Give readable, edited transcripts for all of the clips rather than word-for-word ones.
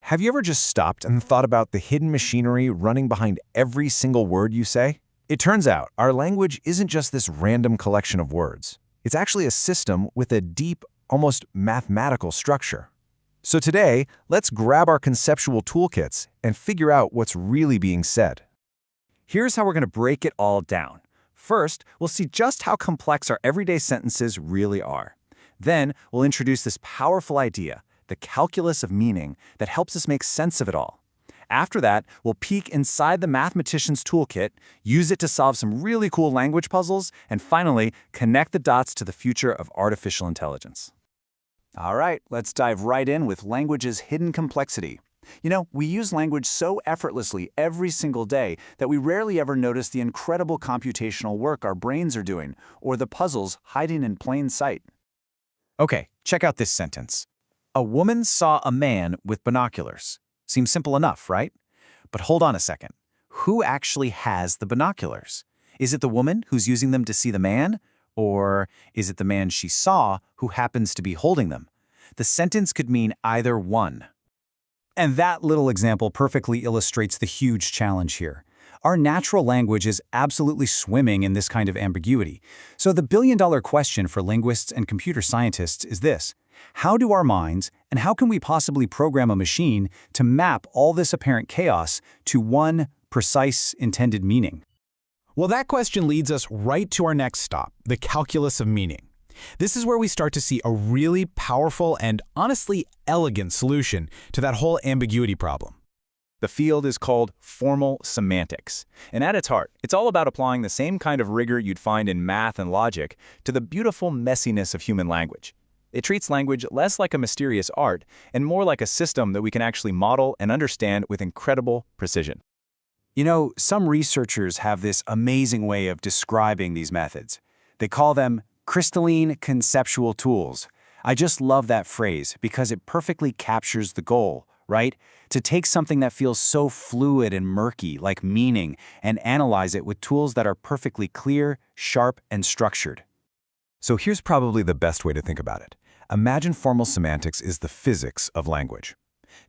Have you ever just stopped and thought about the hidden machinery running behind every single word you say? It turns out our language isn't just this random collection of words. It's actually a system with a deep, almost mathematical structure. So today, let's grab our conceptual toolkits and figure out what's really being said. Here's how we're going to break it all down. First, we'll see just how complex our everyday sentences really are. Then, we'll introduce this powerful idea, the calculus of meaning, that helps us make sense of it all. After that, we'll peek inside the mathematician's toolkit, use it to solve some really cool language puzzles, and finally, connect the dots to the future of artificial intelligence. All right, let's dive right in with language's hidden complexity. You know, we use language so effortlessly every single day that we rarely ever notice the incredible computational work our brains are doing, or the puzzles hiding in plain sight. Okay, check out this sentence. A woman saw a man with binoculars. Seems simple enough, right? But hold on a second. Who actually has the binoculars? Is it the woman who's using them to see the man? Or is it the man she saw who happens to be holding them? The sentence could mean either one. And that little example perfectly illustrates the huge challenge here. Our natural language is absolutely swimming in this kind of ambiguity. So the billion-dollar question for linguists and computer scientists is this: how do our minds, and how can we possibly program a machine to map all this apparent chaos to one precise intended meaning? Well, that question leads us right to our next stop, the calculus of meaning. This is where we start to see a really powerful and honestly elegant solution to that whole ambiguity problem. The field is called formal semantics, and at its heart, it's all about applying the same kind of rigor you'd find in math and logic to the beautiful messiness of human language. It treats language less like a mysterious art and more like a system that we can actually model and understand with incredible precision. You know, some researchers have this amazing way of describing these methods. They call them crystalline conceptual tools. I just love that phrase because it perfectly captures the goal, right? To take something that feels so fluid and murky, like meaning, and analyze it with tools that are perfectly clear, sharp, and structured. So here's probably the best way to think about it. Imagine formal semantics is the physics of language.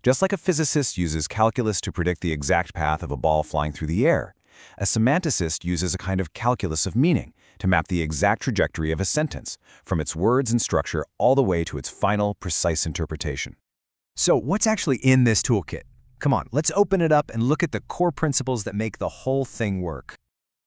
Just like a physicist uses calculus to predict the exact path of a ball flying through the air, a semanticist uses a kind of calculus of meaning to map the exact trajectory of a sentence, from its words and structure all the way to its final, precise interpretation. So what's actually in this toolkit? Come on, let's open it up and look at the core principles that make the whole thing work.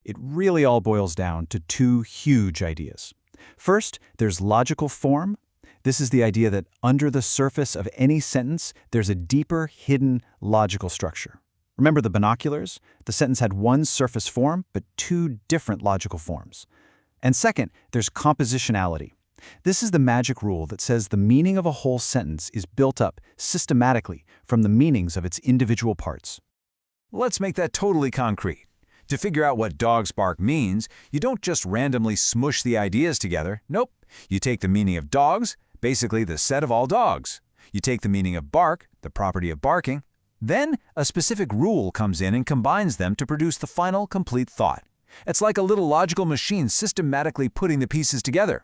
It really all boils down to two huge ideas. First, there's logical form. This is the idea that under the surface of any sentence, there's a deeper, hidden logical structure. Remember the binoculars? The sentence had one surface form, but two different logical forms. And second, there's compositionality. This is the magic rule that says the meaning of a whole sentence is built up systematically from the meanings of its individual parts. Let's make that totally concrete. To figure out what dogs bark means, you don't just randomly smush the ideas together. Nope. You take the meaning of dogs, basically the set of all dogs. You take the meaning of bark, the property of barking. Then a specific rule comes in and combines them to produce the final, complete thought. It's like a little logical machine systematically putting the pieces together.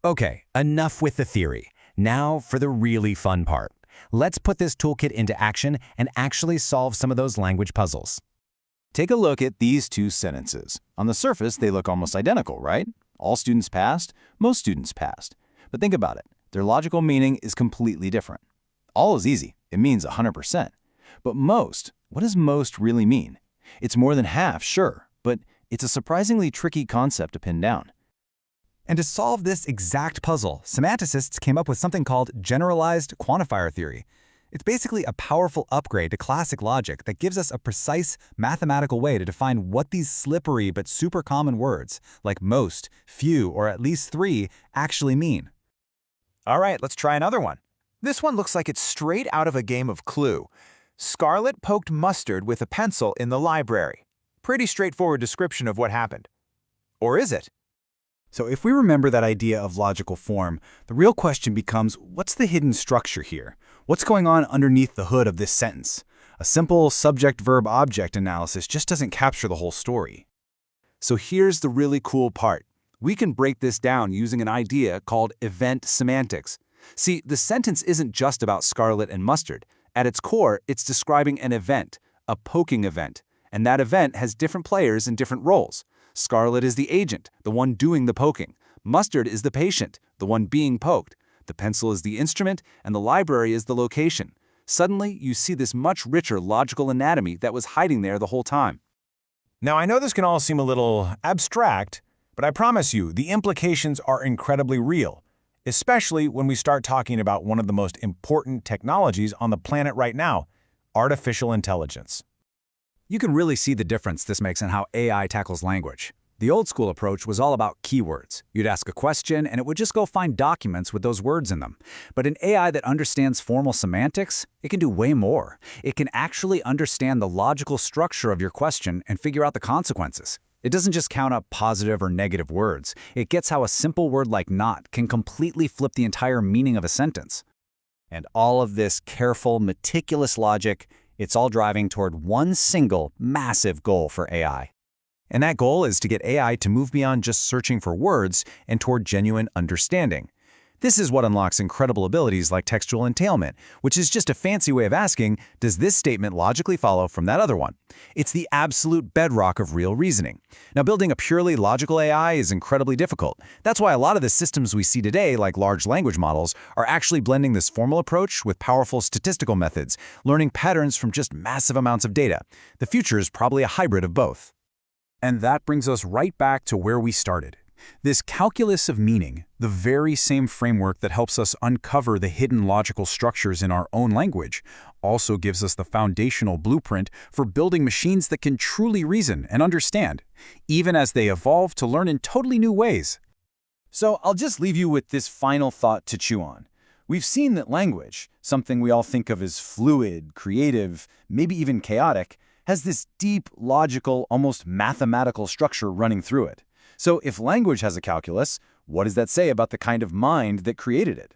Okay, enough with the theory. Now for the really fun part. Let's put this toolkit into action and actually solve some of those language puzzles. Take a look at these two sentences. On the surface, they look almost identical, right? All students passed, most students passed. But think about it. Their logical meaning is completely different. All is easy. It means 100%. But most, what does most really mean? It's more than half, sure, but it's a surprisingly tricky concept to pin down. And to solve this exact puzzle, semanticists came up with something called generalized quantifier theory. It's basically a powerful upgrade to classic logic that gives us a precise mathematical way to define what these slippery but super common words, like most, few, or at least three, actually mean. All right, let's try another one. This one looks like it's straight out of a game of Clue. Scarlett poked mustard with a pencil in the library. Pretty straightforward description of what happened. Or is it? So if we remember that idea of logical form, the real question becomes, what's the hidden structure here? What's going on underneath the hood of this sentence? A simple subject-verb-object analysis just doesn't capture the whole story. So here's the really cool part. We can break this down using an idea called event semantics. See, the sentence isn't just about Scarlett and mustard. At its core, it's describing an event, a poking event, and that event has different players and different roles. Scarlet is the agent, the one doing the poking. Mustard is the patient, the one being poked. The pencil is the instrument, and the library is the location. Suddenly, you see this much richer logical anatomy that was hiding there the whole time. Now, I know this can all seem a little abstract, but I promise you, the implications are incredibly real, especially when we start talking about one of the most important technologies on the planet right now, artificial intelligence. You can really see the difference this makes in how AI tackles language. The old-school approach was all about keywords. You'd ask a question, and it would just go find documents with those words in them. But an AI that understands formal semantics, it can do way more. It can actually understand the logical structure of your question and figure out the consequences. It doesn't just count up positive or negative words. It gets how a simple word like not can completely flip the entire meaning of a sentence. And all of this careful, meticulous logic, it's all driving toward one single, massive goal for AI. And that goal is to get AI to move beyond just searching for words and toward genuine understanding. This is what unlocks incredible abilities like textual entailment, which is just a fancy way of asking, does this statement logically follow from that other one? It's the absolute bedrock of real reasoning. Now, building a purely logical AI is incredibly difficult. That's why a lot of the systems we see today, like large language models, are actually blending this formal approach with powerful statistical methods, learning patterns from just massive amounts of data. The future is probably a hybrid of both. And that brings us right back to where we started. This calculus of meaning, the very same framework that helps us uncover the hidden logical structures in our own language, also gives us the foundational blueprint for building machines that can truly reason and understand, even as they evolve to learn in totally new ways. So I'll just leave you with this final thought to chew on. We've seen that language, something we all think of as fluid, creative, maybe even chaotic, has this deep, logical, almost mathematical structure running through it. So if language has a calculus, what does that say about the kind of mind that created it?